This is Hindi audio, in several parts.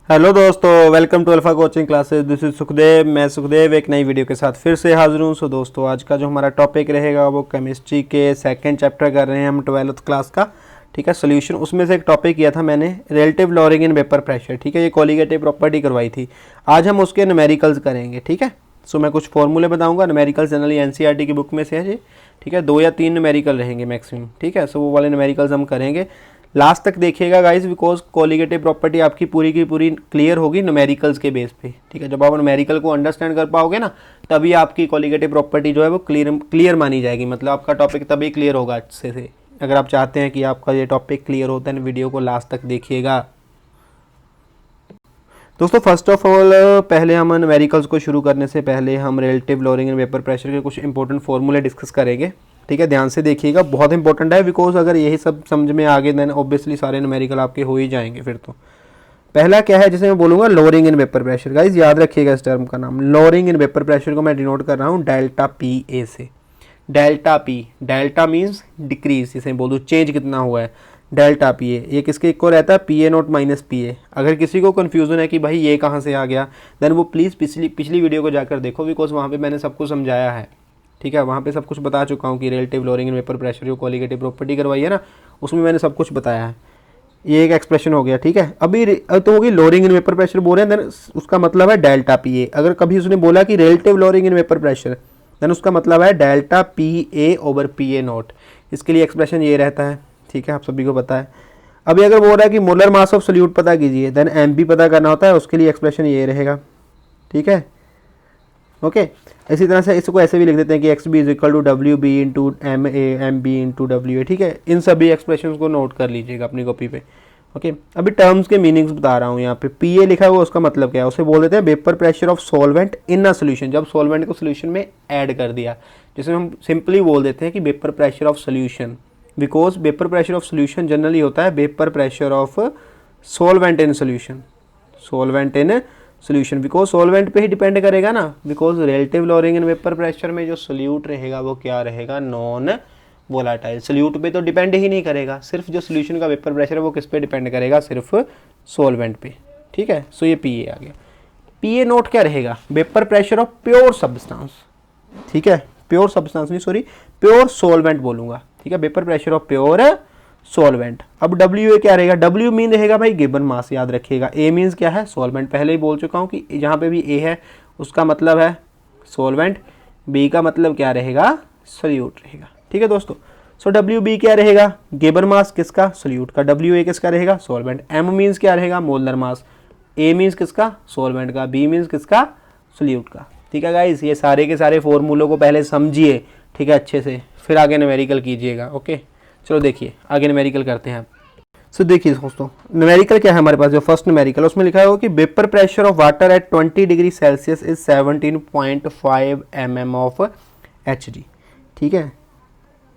हेलो दोस्तों, welcome to alpha coaching classes. This is Sukhdev. मैं सुखदेव एक नई वीडियो के साथ फिर से हाजिर हूँ। सो दोस्तों, आज का जो हमारा टॉपिक रहेगा वो केमिस्ट्री के सेकंड चैप्टर कर रहे हैं हम 12th क्लास का। ठीक है, सोल्यूशन। उसमें से एक टॉपिक किया था मैंने, relative lowering in vapour pressure. ठीक है, ये कोलिगेटिव प्रॉपर्टी करवाई थी। आज हम उसके न्यूमेरिकल्स करेंगे। ठीक है, सो मैं कुछ फॉर्मूले बताऊंगा। न्यूमेरिकल्स जनरली एनसीईआरटी की बुक में से है जी। ठीक है, 2 या 3 न्यूमेरिकल रहेंगे मैक्सिमम। ठीक है, सो वो वाले न्यूमेरिकल्स हम करेंगे। लास्ट तक देखिएगा गाइस, बिकॉज कोलिगेटिव प्रॉपर्टी आपकी पूरी की पूरी क्लियर होगी न्यूमेरिकल्स के बेस पे। ठीक है, जब आप न्यूमेरिकल को अंडरस्टैंड कर पाओगे ना, तभी आपकी कोलिगेटिव प्रॉपर्टी जो है वो क्लियर मानी जाएगी। मतलब आपका टॉपिक तभी क्लियर होगा अच्छे से। अगर आप चाहते हैं कि आपका ये टॉपिक क्लियर होता है, वीडियो को लास्ट तक देखिएगा। दोस्तों, फर्स्ट ऑफ ऑल पहले हम न्यूमेरिकल्स को शुरू करने से पहले हम relative lowering and vapour pressure के कुछ इंपॉर्टेंट फॉर्मूले डिस्कस करेंगे। ठीक है, ध्यान से देखिएगा, बहुत इंपॉर्टेंट है। बिकॉज अगर यही सब समझ में आ गए देन ऑब्वियसली सारे न्यूमेरिकल आपके हो ही जाएंगे फिर तो। पहला क्या है, जैसे मैं बोलूँगा lowering in vapour pressure. Guys याद रखिएगा इस टर्म का नाम, लॉरिंग इन वेपर प्रेशर को मैं डिनोट कर रहा हूँ डेल्टा पी ए से। Delta P, delta means decrease, जिसे बोल दूँ चेंज कितना हुआ है, डेल्टा पी ए। ये किसके इक्वल रहता है, पी ए नोट माइनस पी ए। अगर किसी को कन्फ्यूजन है कि भाई ये कहाँ से आ गया, देन वो प्लीज़ पिछली वीडियो को जाकर देखो, बिकॉज वहाँ पे मैंने सब कुछ समझाया है। ठीक है, वहाँ पे सब कुछ बता चुका हूँ कि relative lowering in vapour pressure जो कोलिगेटिव प्रॉपर्टी करवाई है ना, उसमें मैंने सब कुछ बताया है। ये एक एक्सप्रेशन हो गया। ठीक है, अभी तो होगी लॉरिंग इन वेपर प्रेशर बोल रहे हैं, देन उसका मतलब है डेल्टा पी ए। अगर कभी उसने बोला कि relative lowering in vapour pressure, then उसका मतलब है delta P A over P A naught. इसके लिए एक्सप्रेशन ये रहता है। ठीक है, आप सभी को पता है। अभी अगर बोल रहा है कि मोलर मास ऑफ सोल्यूट पता कीजिए, देन एम पी पता करना होता है, उसके लिए एक्सप्रेशन ये रहेगा। ठीक है, ओके। इसी तरह से इसको ऐसे भी लिख देते हैं कि X B is equal to W B into M A, M B into W A. ठीक है, इन सभी एक्सप्रेशन को नोट कर लीजिएगा अपनी कॉपी पे। ओके, अभी टर्म्स के मीनिंग्स बता रहा हूँ। यहाँ पे पी ए लिखा हुआ, उसका मतलब क्या है, उसे बोल देते हैं vapour pressure of solvent in a solution. जब सॉल्वेंट को सोल्यूशन में ऐड कर दिया, जिसे हम सिंपली बोल देते हैं कि vapour pressure of solution. Because vapour pressure of solution generally होता है vapour pressure of solvent in solution. Solvent in solution, because solvent पे ही डिपेंड करेगा ना। Because relative lowering in vapour pressure में जो सोल्यूट रहेगा वो क्या रहेगा, नॉन वोलाटाइल। सोल्यूट पे तो डिपेंड ही नहीं करेगा, सिर्फ जो सोल्यूशन का वेपर प्रेशर है वो किस पे डिपेंड करेगा, सिर्फ सॉल्वेंट पे। ठीक है, सो ये पी ए आ गया। पी ए नोट क्या रहेगा, vapour pressure of pure substance. ठीक है, प्योर सब्सटेंस नहीं, सॉरी, प्योर सॉल्वेंट बोलूंगा। ठीक है, vapour pressure of pure solvent. अब डब्ल्यू ए क्या रहेगा, डब्ल्यू मीन रहेगा भाई गिवन मास, याद रखिएगा। ए मीन्स क्या है, सॉल्वेंट। पहले ही बोल चुका हूँ कि जहाँ पे भी ए है उसका मतलब है सॉल्वेंट, बी का मतलब क्या रहेगा, सोल्यूट रहेगा। ठीक है दोस्तों, सो डब्ल्यू बी क्या रहेगा, गिवन मास किसका, सोल्यूट का। डब्ल्यू ए किसका रहेगा, सॉल्वेंट। एम मीन्स क्या रहेगा, मोलर मास। ए मीन्स किसका, सॉल्वेंट का। बी मीन्स किसका, सोल्यूट का। ठीक है गाइस, ये सारे के सारे फॉर्मूलों को पहले समझिए। ठीक है, अच्छे से, फिर आगे न्यूमेरिकल कीजिएगा। ओके, चलो देखिए आगे न्यूमेरिकल करते हैं। सो देखिए दोस्तों, न्यूमेरिकल क्या है हमारे पास, जो फर्स्ट न्यूमेरिकल उसमें लिखा है कि vapour pressure of water at 20 degree Celsius is 17.5 mm of H D. ठीक है,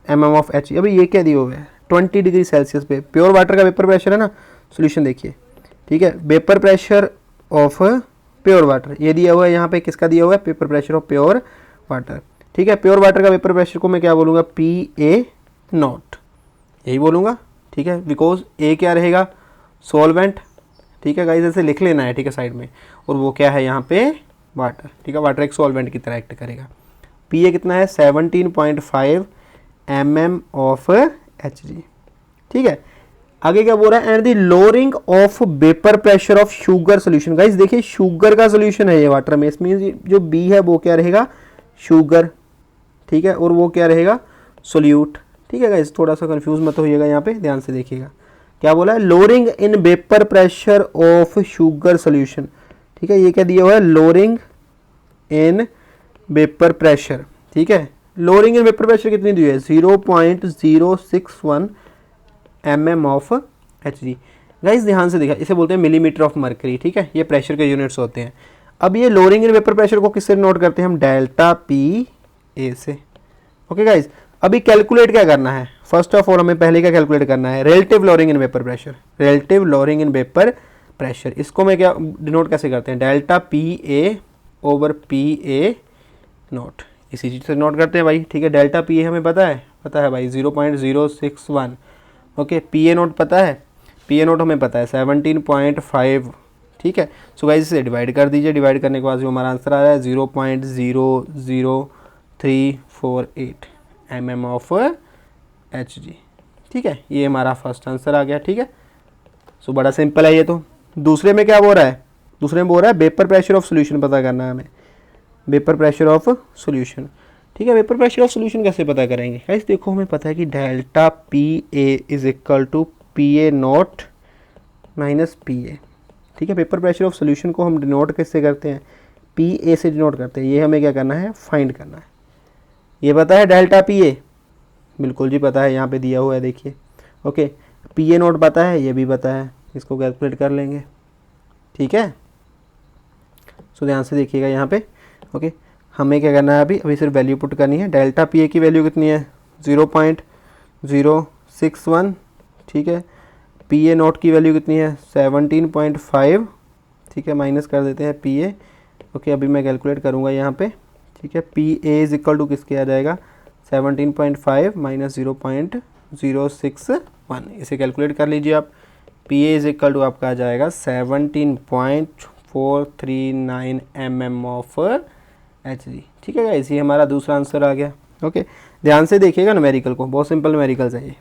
mm ऑफ एच। अभी ये क्या दिया हुआ है, 20 डिग्री सेल्सियस पे प्योर वाटर का वेपर प्रेशर है ना। सोल्यूशन देखिए, ठीक है, vapour pressure of pure water ये दिया हुआ है यहाँ पे। किसका दिया हुआ है, vapour pressure of pure water. ठीक है, प्योर वाटर का वेपर प्रेशर को मैं क्या बोलूँगा, पी ए नॉट, यही बोलूँगा। ठीक है, बिकॉज ए क्या रहेगा, सॉल्वेंट। ठीक है गाइस, ऐसे लिख लेना है। ठीक है, साइड में, और वो क्या है यहाँ पे, वाटर। ठीक है, वाटर एक सॉल्वेंट की तरह एक्ट करेगा। पी ए कितना है, 17.5 mm ऑफ एच जी। ठीक है, आगे क्या बोल रहा है, and the lowering of vapour pressure of sugar solution. Guys देखिए, शुगर का सोल्यूशन है ये वाटर में, इस मीन्स जो बी है वो क्या रहेगा, शुगर। ठीक है, और वो क्या रहेगा, सोल्यूट। ठीक है गाइस, थोड़ा सा कंफ्यूज मत होइएगा, यहाँ पे ध्यान से देखिएगा क्या बोला है, lowering in vapour pressure of sugar solution. ठीक है, ये क्या दिया हुआ है, लोअरिंग इन वेपर प्रेशर। ठीक है, लोअरिंग इन वेपर प्रेशर कितनी दी है, 0.061 mm of H G. Guys ध्यान से देखा, इसे बोलते हैं मिलीमीटर ऑफ मर्करी। ठीक है, ये प्रेशर के यूनिट्स होते हैं। अब ये लोअरिंग इन वेपर प्रेशर को किससे नोट करते हैं हम, डेल्टा पी ए से। ओके गाइस, अभी कैलकुलेट क्या करना है, फर्स्ट ऑफ ऑल हमें पहले क्या कैलकुलेट करना है, relative lowering in vapour pressure. Relative lowering in vapour pressure, इसको मैं क्या डिनोट कैसे करते हैं, delta P A over P A note, इसी चीज़ से नोट करते हैं भाई। ठीक है, डेल्टा पी ए हमें पता है भाई 0.061। ओके, पी ए नोट पता है, पी ए नोट हमें पता है 17.5 ठीक है। सो गाइस इसे डिवाइड कर दीजिए, डिवाइड करने के बाद जो हमारा आंसर आ रहा है 0.00348 mm ऑफ Hg। ठीक है, ये हमारा फर्स्ट आंसर आ गया। ठीक है, सो बड़ा सिंपल है ये तो। दूसरे में क्या बोल रहा है, दूसरे में बोल रहा है वेपर प्रेशर ऑफ सोल्यूशन पता करना है हमें, वेपर प्रेशर ऑफ सोल्यूशन। ठीक है, वेपर प्रेशर ऑफ सोल्यूशन कैसे पता करेंगे गाइस, देखो हमें पता है कि delta P A is equal to P A naught minus P A. ठीक है, वेपर प्रेशर ऑफ सोल्यूशन को हम डिनोट किससे करते हैं, पी ए से डिनोट करते हैं। ये हमें क्या करना है, फाइंड करना है। ये पता है डेल्टा पी ए, बिल्कुल जी पता है, यहाँ पे दिया हुआ है देखिए। ओके, पी ए नोट पता है, ये भी पता है, इसको कैलकुलेट कर लेंगे। ठीक है, सो ध्यान से देखिएगा यहाँ पे। ओके, हमें क्या करना है, अभी सिर्फ वैल्यू पुट करनी है। डेल्टा पी ए की वैल्यू कितनी है, 0.061। ठीक है, पी ए नोट की वैल्यू कितनी है, 17.5। ठीक है, माइनस कर देते हैं पी ए। ओके, अभी मैं कैलकुलेट करूँगा यहाँ पे। ठीक है, P A is equal to किसके आ जाएगा, 17.5 माइनस 0.061। इसे कैलकुलेट कर लीजिए आप। P A is equal to आपका आ जाएगा 17.439 mm ऑफ Hg। ठीक है गाइस, ये हमारा दूसरा आंसर आ गया। ओके, ध्यान से देखिएगा न्यूमेरिकल को, बहुत सिंपल न्यूमेरिकल्स है ये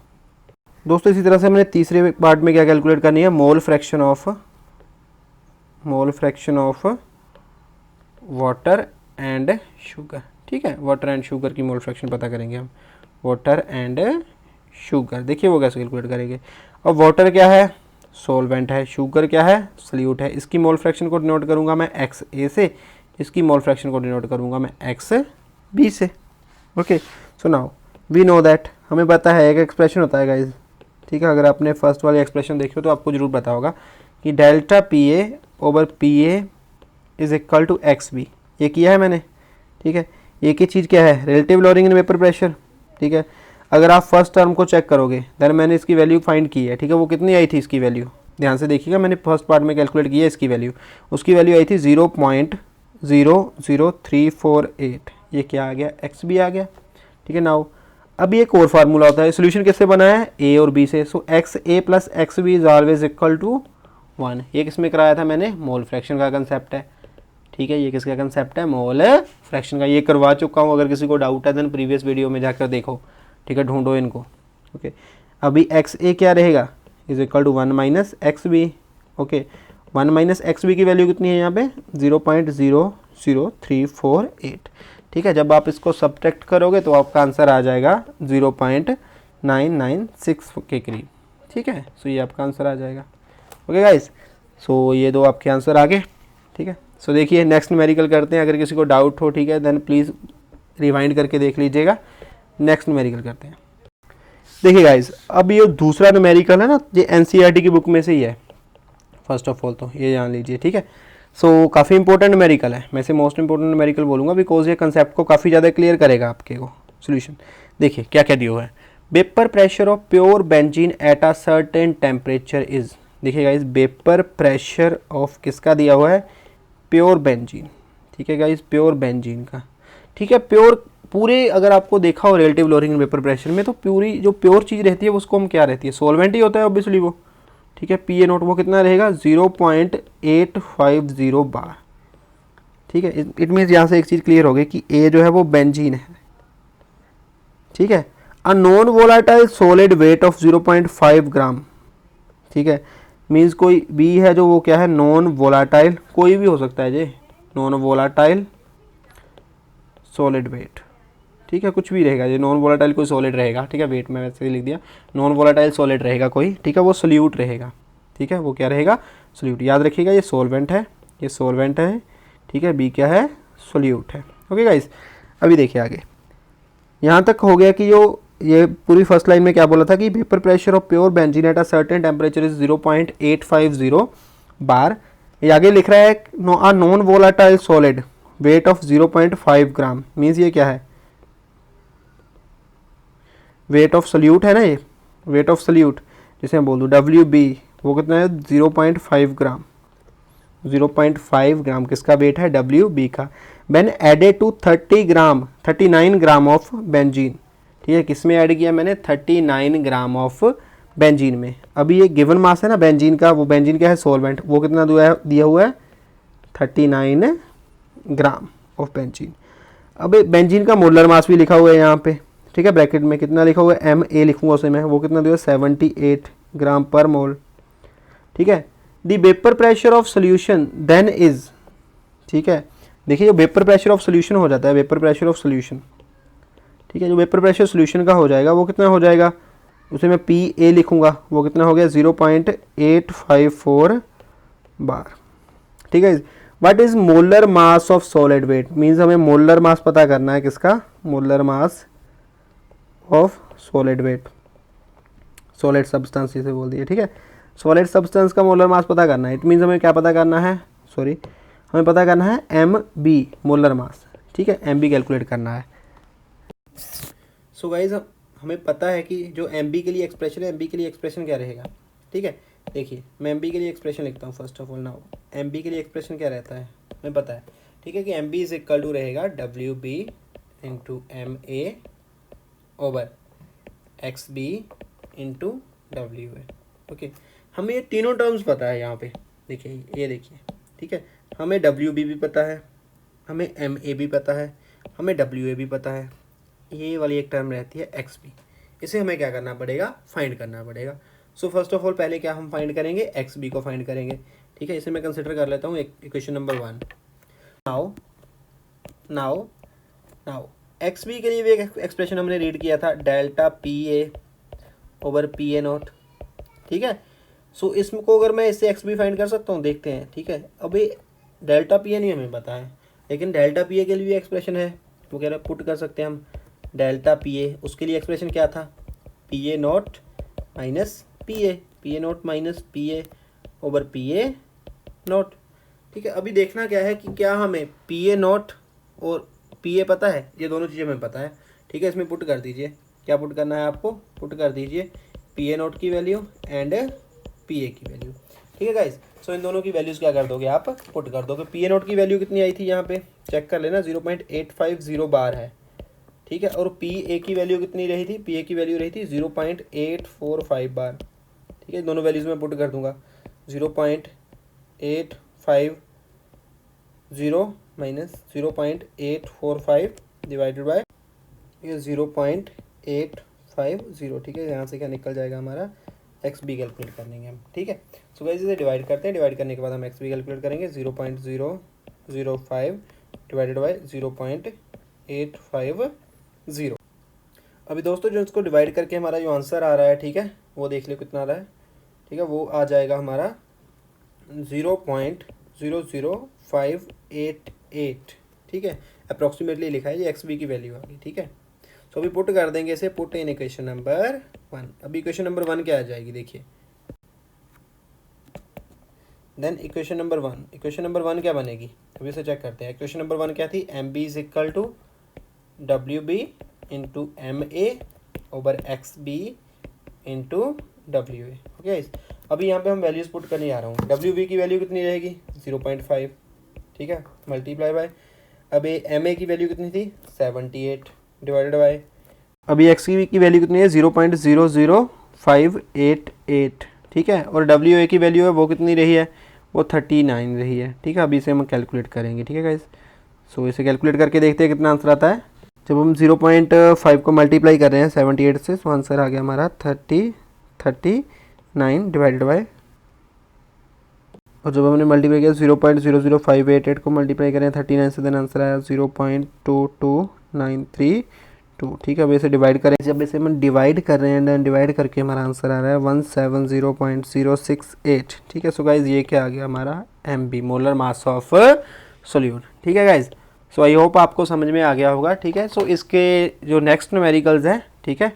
दोस्तों। इसी तरह से हमने तीसरे पार्ट में क्या कैलकुलेट करनी है, mole fraction of water and sugar. ठीक है, वाटर एंड शुगर की मोल फ्रैक्शन पता करेंगे हम, वाटर एंड शुगर। देखिए वो कैसे कैलकुलेट करेंगे। और वाटर क्या है, सॉल्वेंट है, शुगर क्या है, सल्यूट है। इसकी मोल फ्रैक्शन को डिनोट करूंगा मैं एक्स ए से, इसकी मोल फ्रैक्शन को डिनोट करूंगा मैं एक्स बी से। Okay, so now we know that, हमें पता है एक एक्सप्रेशन होता है गाइज। ठीक है, अगर आपने फर्स्ट वाली एक्सप्रेशन देखी हो तो आपको जरूर पता होगा कि delta P A over P A is equal to X B. ये किया है मैंने। ठीक है, एक ही चीज़ क्या है, relative lowering in vapour pressure. ठीक है, अगर आप फर्स्ट टर्म को चेक करोगे देन मैंने इसकी वैल्यू फाइंड की है। ठीक है, वो कितनी आई थी इसकी वैल्यू, ध्यान से देखिएगा, मैंने फर्स्ट पार्ट में कैलकुलेट की है इसकी वैल्यू। उसकी वैल्यू आई थी 0.00348। ये क्या आ गया, एक्स बी आ गया। ठीक है, नाउ अब एक और फार्मूला होता है, सोल्यूशन किससे बना है, ए और बी से। So X A plus X B is always equal to 1। ये किसमें कराया था मैंने, मोल फ्रैक्शन का कंसेप्ट है। ठीक है, ये किसका कंसेप्ट है, मोल फ्रैक्शन का। ये करवा चुका हूँ, अगर किसी को डाउट है देन प्रीवियस वीडियो में जाकर देखो। ठीक है, ढूंढो इनको। ओके, अभी एक्स ए क्या रहेगा, is equal to 1 minus X B. Okay, 1 minus X B की वैल्यू कितनी है यहाँ पे, 0.00348। ठीक है, जब आप इसको सब्ट्रैक्ट करोगे तो आपका आंसर आ जाएगा 0.996 के करीब। ठीक है, सो ये आपका आंसर आ जाएगा। ओके गाइस, सो ये दो आपके आंसर आ गए। ठीक है, सो देखिए नेक्स्ट न्यूमेरिकल करते हैं। अगर किसी को डाउट हो, ठीक है, देन प्लीज़ रिवाइंड करके देख लीजिएगा। नेक्स्ट न्यूमेरिकल करते हैं। देखिए गाइस, अब ये दूसरा न्यूमेरिकल है ना, ये एनसीईआरटी की बुक में से ही है फर्स्ट ऑफ ऑल, तो ये जान लीजिए। ठीक है, सो काफ़ी इंपॉर्टेंट न्यूमेरिकल है, मैं इसे मोस्ट इंपॉर्टेंट न्यूमेरिकल बोलूँगा बिकॉज ये कंसेप्ट को काफ़ी ज़्यादा क्लियर करेगा आपके को सोल्यूशन। देखिए क्या क्या दिया हुआ है, vapour pressure of pure benzene at a certain temperature is. देखिए गाइस, वेपर प्रेशर ऑफ किसका दिया हुआ है, प्योर बेंजीन। ठीक है गाइस, प्योर बेंजीन का। ठीक है, प्योर पूरे अगर आपको देखा हो रिलेटिव लोअरिंग वेपर प्रेशर में, तो पूरी जो प्योर चीज़ रहती है उसको हम क्या रहती है, सॉल्वेंट ही होता है ऑब्वियसली वो। ठीक है, पी ए नोट वो कितना रहेगा, 0.850 बार। ठीक है, इट मीन्स यहाँ से एक चीज़ क्लियर हो गई कि ए जो है वो बेंजीन है। ठीक है, a non volatile solid weight of 0.5 ग्राम। ठीक है, मीन्स कोई बी है जो वो क्या है, नॉन वोलाटाइल, कोई भी हो सकता है जी, नॉन वोलाटाइल सॉलिड वेट। ठीक है, कुछ भी रहेगा ये, नॉन वोलाटाइल कोई सॉलिड रहेगा। ठीक है, वेट में वैसे ही लिख दिया, नॉन वोलाटाइल सॉलिड रहेगा कोई। ठीक है, वो सोल्यूट रहेगा। ठीक है, वो क्या रहेगा, सोल्यूट। याद रखिएगा, ये सॉल्वेंट है, ये सॉल्वेंट है। ठीक है, बी क्या है, सोल्यूट है। ओके गाइस, अभी देखिए आगे, यहाँ तक हो गया कि जो ये पूरी फर्स्ट लाइन में क्या बोला था कि vapour pressure of pure benzene at a certain temperature is 0.850 बार। ये आगे लिख रहा है a non volatile solid weight of 0.5 gram. Means ये क्या है, वेट ऑफ सोल्यूट है ना, ये वेट ऑफ सोल्यूट जैसे मैं बोल दूँ डब्ल्यू बी, वो कितना है 0.5 ग्राम। 0.5 ग्राम किसका वेट है, डब्ल्यू बी का। मैंने added to 39 gram of benzene. ठीक है, किस में ऐड किया मैंने, 39 ग्राम ऑफ बेंजीन में। अभी ये गिवन मास है ना बेंजीन का, वो बेंजीन क्या है सॉल्वेंट, वो कितना दिया हुआ है 39 ग्राम ऑफ बेंजीन। अब बेंजीन का मोलर मास भी लिखा हुआ है यहाँ पे, ठीक है, ब्रैकेट में कितना लिखा हुआ है MA लिखूंगा उसे मैं, वो कितना दिया 78 ग्राम पर मोल, ठीक है। The vapour pressure of solution then is, ठीक है, देखिए जो वेपर प्रेशर ऑफ सोल्यूशन हो जाता है, वेपर प्रेशर ऑफ सोल्यूशन, ठीक है, जो वेपर प्रेशर सोल्यूशन का हो जाएगा वो कितना हो जाएगा, उसे मैं PA लिखूंगा, वो कितना हो गया 0.854 बार, ठीक है। What is molar mass of solid weight, means हमें मोलर मास पता करना है, किसका, molar mass of solid weight, solid substance जिसे बोल दिए, ठीक है, सॉलिड सब्सटेंस का मोलर मास पता करना है। इट मीन्स हमें क्या पता करना है, सॉरी, हमें पता करना है MB मोलर मास, ठीक है, MB कैलकुलेट करना है। सो गाइज हमें पता है कि जो MB के लिए एक्सप्रेशन है, MB के लिए एक्सप्रेशन क्या रहेगा, ठीक है। देखिए मैं MB के लिए एक्सप्रेशन लिखता हूँ first of all now. MB के लिए एक्सप्रेशन क्या रहता है हमें पता है, ठीक है, कि MB इज इक्वल टू रहेगा WB into MA over XB into WA, okay. हमें ये तीनों टर्म्स पता है यहाँ पे, देखिए ये देखिए, ठीक है, हमें WB भी पता है, हमें MA भी पता है, हमें WA भी पता है, ये वाली एक टर्म रहती है XB, इसे हमें क्या करना पड़ेगा, फाइंड करना पड़ेगा। सो फर्स्ट ऑफ ऑल पहले क्या हम फाइंड करेंगे, XB को फाइंड करेंगे, ठीक है, इसे मैं कंसिडर कर लेता हूँ इक्वेशन नंबर 1। नाउ XB के लिए भी एक एक्सप्रेशन हमने रीड किया था, delta PA over PA not, ठीक है। सो इसको अगर मैं इससे XB फाइंड कर सकता हूँ, देखते हैं, ठीक है। अभी डेल्टा PA नहीं हमें पता है, लेकिन डेल्टा PA के लिए भी एक्सप्रेशन है, वो कह रहे पुट कर सकते हैं हम डेल्टा PA, उसके लिए एक्सप्रेशन क्या था, PA not minus PA not minus PA over PA not, ठीक है। अभी देखना क्या है कि क्या हमें PA नॉट और PA पता है, ये दोनों चीज़ें हमें पता है, ठीक है। इसमें पुट कर दीजिए, क्या पुट करना है आपको, पुट कर दीजिए PA नॉट की वैल्यू एंड PA की वैल्यू, ठीक है गाइस। सो इन दोनों की वैल्यूज़ क्या कर दोगे आप, पुट कर दोगे। PA नॉट की वैल्यू कितनी आई थी यहाँ पे चेक कर लेना, 0.850 बार है, ठीक है। और PA की वैल्यू कितनी रही थी, PA की वैल्यू रही थी 0.845 बार, ठीक है। दोनों वैल्यूज़ में पुट कर दूंगा, 0.850 माइनस 0.845 डिवाइडेड बाय ये 0.850, ठीक है। यहाँ से क्या निकल जाएगा हमारा XB कैलकुलेट करेंगे हम, ठीक है। सो गाइस इसे डिवाइड करते हैं, डिवाइड करने के बाद हम XB कैलकुलेट करेंगे, 0.005 डिवाइडेड बाय 0.850। अभी दोस्तों जो इसको डिवाइड करके हमारा जो आंसर आ रहा है, ठीक है, वो देख लो कितना आ रहा है, ठीक है, वो आ जाएगा हमारा 0.00588, ठीक है, अप्रॉक्सीमेटली लिखा है, ये XB की वैल्यू आ गई, ठीक है। तो अभी पुट कर देंगे इसे, पुट इन इक्वेशन नंबर 1। अभी इक्वेशन नंबर 1 क्या आ जाएगी, देखिए, देन इक्वेशन नंबर 1 क्या बनेगी, अभी इसे चेक करते हैं। इक्वेशन नंबर 1 क्या थी, MB is equal to WB into MA over XB into WA, okay. अभी यहाँ पे हम वैल्यूज पुट करने जा रहा हूँ। WB की वैल्यू कितनी रहेगी 0.5, ठीक है, मल्टीप्लाई बाय, अभी MA की वैल्यू कितनी थी 78 डिवाइडेड बाय, अभी XB की वैल्यू कितनी है 0.00588, ठीक है। और WA की वैल्यू है वो कितनी रही है, वो 39 रही है, ठीक है। अभी इसे हम कैलकुलेट करेंगे, ठीक है गाइस। सो इसे कैलकुलेट करके देखते हैं कितना आंसर आता है। जब हम 0.5 को मल्टीप्लाई कर रहे हैं 78 से, तो आंसर आ गया हमारा 39 डिवाइडेड बाय, और जब हमने मल्टीप्लाई किया 0.00588 को मल्टीप्लाई करें 39 से, देन आंसर आया 0.22932, ठीक है। अब इसे डिवाइड करें, जब इसे हम डिवाइड कर रहे हैं, देन डिवाइड करके हमारा आंसर आ रहा है 170.068, ठीक है। सो गाइज ये क्या आ गया हमारा MB molar mass of solute, ठीक है गाइज। सो आई होप आपको समझ में आ गया होगा, ठीक है। सो इसके जो नेक्स्ट न्यूमेरिकल्स हैं, ठीक है,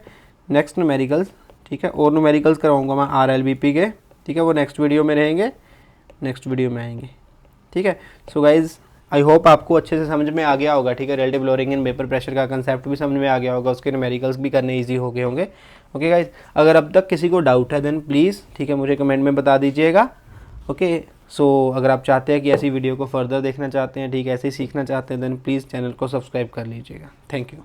नेक्स्ट न्यूमेरिकल्स, ठीक है, और न्यूमेरिकल्स कराऊंगा मैं RLBP के, ठीक है, वो नेक्स्ट वीडियो में रहेंगे, नेक्स्ट वीडियो में आएंगे, ठीक है। सो गाइज आई होप आपको अच्छे से समझ में आ गया होगा, ठीक है। Relative lowering in vapour pressure का कंसेप्ट भी समझ में आ गया होगा, उसके न्यूमेरिकल्स भी करने ईजी हो गए होंगे, ओके गाइज। अगर अब तक किसी को डाउट है देन प्लीज़, ठीक है, मुझे कमेंट में बता दीजिएगा, ओके। सो अगर आप चाहते हैं कि ऐसी वीडियो को फर्दर देखना चाहते हैं, ठीक है, ऐसे ही सीखना चाहते हैं, देन प्लीज़ चैनल को सब्सक्राइब कर लीजिएगा। Thank you.